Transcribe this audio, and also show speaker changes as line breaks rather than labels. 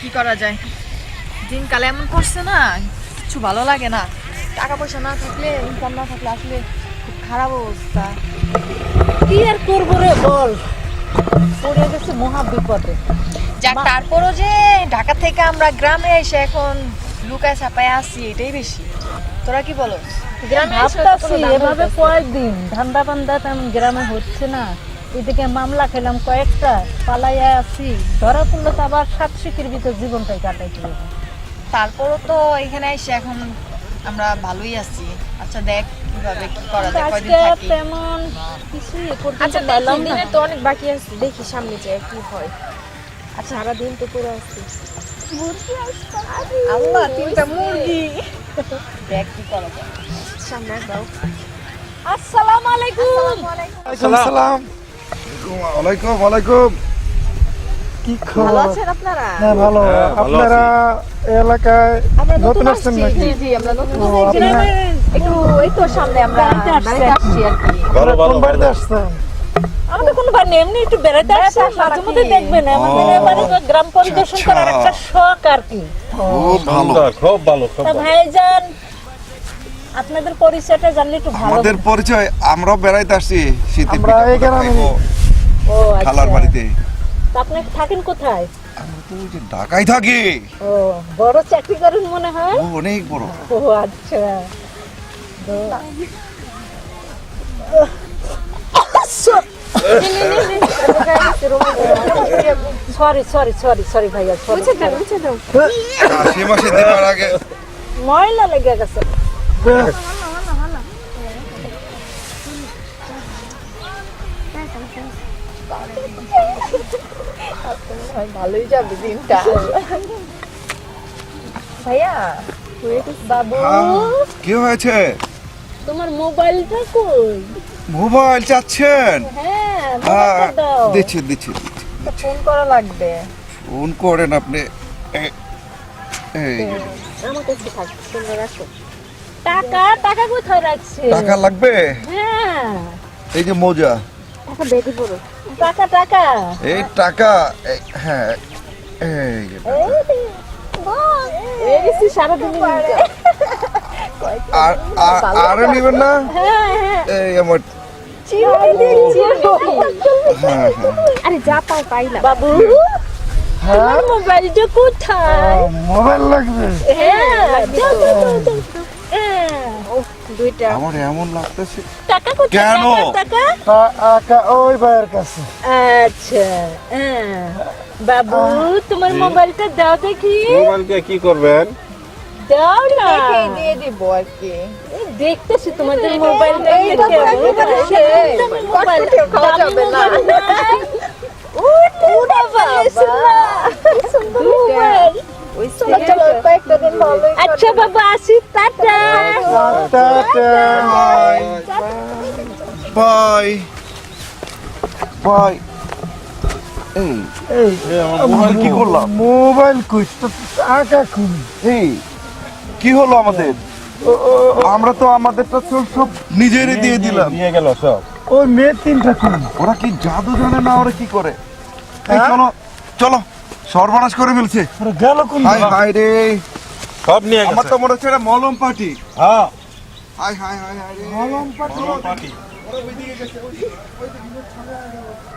কি করা যায়, দিনকালে এমন করছে না, কিছু ভালো লাগে না। টাকা পয়সা না থাকলে, ইনকাম না থাকলে আসলে খুব খারাপ অবস্থা।
কি আর করবো রে বল, পড়ে গেছে মহা বিপদে।
যাক, তারপরও যে ঢাকা থেকে আমরা গ্রামে এসে এখন লুকায় ছাপায় আসি, এটাই বেশি। তোরা কি বলো? গ্রামে এসে তো
ভাবতাছি
কোনো দাম
এভাবে
হইতাছে না।
কয়েকদিন ধান্দা বান্দা তেমন গ্রামে হচ্ছে না, এদিকে মামলা খেলাম কয়েকটা, পালাইয়া আছি, ধরা পড়লে তো আবার সাত শিখির ভিতর জীবনটাই কাটাইতে হবে।
তারপরও তো এখানে এসে এখন আমরা ভালোই আছি। আচ্ছা দেখ কিভাবে কি করা যায়, কয়দিন
আজকে
থাকি।
তেমন কিছুই করতে
আচ্ছা
পারলাম
দেখি,
না।
দিনে তো অনেক বাকি আছে, দেখি সামনে যায় কি হয়। আচ্ছা সারাদিন তো পড়ে আছি।
আল্লাহ, 3টা মুরগি। দেখ কি করা যায়।
সামনে দাও।
আসসালামু আলাইকুম।
সালাম। ওয়ালাইকুম ওয়ালাইকুম। কি
ভালো
খবর?
আছেন আপনারা?
হ্যাঁ ভালো।
হ্যাঁ, ভালো
আপনারা এলাকায়
আমরা
নতুন আসছেন নাকি?
জি জি, আমরা নতুন
ও,
আসছি।
আপনারা
একটু এই তো সামনে আমরা
বাড়িতে আসছি।
বাড়িতে আসছি আর কি।
ভালো
কোন
ভালো
বাড়িতে আসছেন?
আমাদের কোনো বার নেই, এমনি একটু বেড়াতে আসছি,
বেড়াতে
মাঝে
আসলাম
মধ্যে
আর কি।
দেখবেন আমাদের
ও,
এবারে তো গ্রাম পরিদর্শন
আচ্ছা,
করার একটা শখ আর কি।
খুব ভালো।
সুন্দর, খুব ভালো খুব
তা
ভালো।
ভাইজান, আপনাদের পরিচয়টা জানলে একটু ভালো
আমাদের
হতো।
পরিচয়, আমরাও বেড়াইতে আসছি শীতে
আমরা এই গ্রামে।
ও আচ্ছা,
খালার বাড়িতে।
তা আপনি থাকেন কোথায়?
আমরা তো ওই যে ঢাকায় থাকি।
ও, বড় চাকরি করেন মনে হয়।
ও অনেক বড়।
ও আচ্ছা। সরি সরি সরি সরি ভাইয়া, sorry, sorry।
সে মাসে দেওয়ার আগে
ময়লা লেগে গেছে।
ভালোই যাবে দিনটা। ভাইয়া,
বাবু,
কি হয়েছে?
তোমার মোবাইলটা কই?
মোবাইল চাচ্ছেন?
হ্যাঁ,
হ্যাঁ,
মোবাইলটা দাও।
দিচ্ছি দিচ্ছি।
ফোন করা লাগবে।
ফোন করেন আপনি। এই
আমার কাছে থাক, তোমরা রাখো। টাকা টাকা কোথায় রাখছে?
টাকা লাগবে?
হ্যাঁ,
এই যে মোজা।
টাকা বেঁধে পড়ো।
টাকা টাকা।
এই টাকা হ্যাঁ এই যে টাকা।
এই গেছি সারাদিন।
আর আরে নিবেন না?
হ্যাঁ হ্যাঁ,
এই আমার হ্যাঁ হ্যাঁ
আরে যা পাও পাইলাম।
বাবু, তোমার মোবাইলটা কোথায়?
মোবাইল লাগবে।
হ্যাঁ, দাও, দাও, দাও, দাও। হ্যাঁ,
দুইটা।
আমার এমন লাগতেছে।
টাকা কোথায়?
কেন?
টাকা?
টাকা ওই ভাইয়ের কাছে।
আচ্ছা, হ্যাঁ। বাবু, তোমার মোবাইলটা দাও দেখি।
মোবাইলকে কি করবেন?
দাও না।
দিয়ে দিব আর কি।
এই দেখতেছি তোমাদের মোবাইলটা
এই তো একেবারে শেষ। কষ্ট খাওয়া যাবে না। চলো, কয়েকটা দিন ভালোই
আচ্ছা বাবা, আসি, টাটা।
টাটা।
Bye bye. এই
এই
মোবাইল কি করলাম?
মোবাইল কই তো, টাকা কই?
এই কি হলো আমাদের? আমরা তো আমাদেরটা সব নিজেরই দিয়ে দিলাম।
নিয়ে গেল সব।
ওই মেয়ে 3টা কই?
ওরা কি জাদু জানে না? ওরা কি করে? এই
হ্যাঁ?
চলো চলো, সর্বনাশ করে ফেলছে।
ওরা গেল কোন
হাই
দিকে?
হাই রে,
সব নিয়ে
আমার
গেছে।
তো মনে হচ্ছে এটা মলম পার্টি।
হ্যাঁ,
হাই হাই হাই হাই রে।
মলম পাটি।
পার্টি।
ওরা ওইদিকে গেছে, ওইদিকে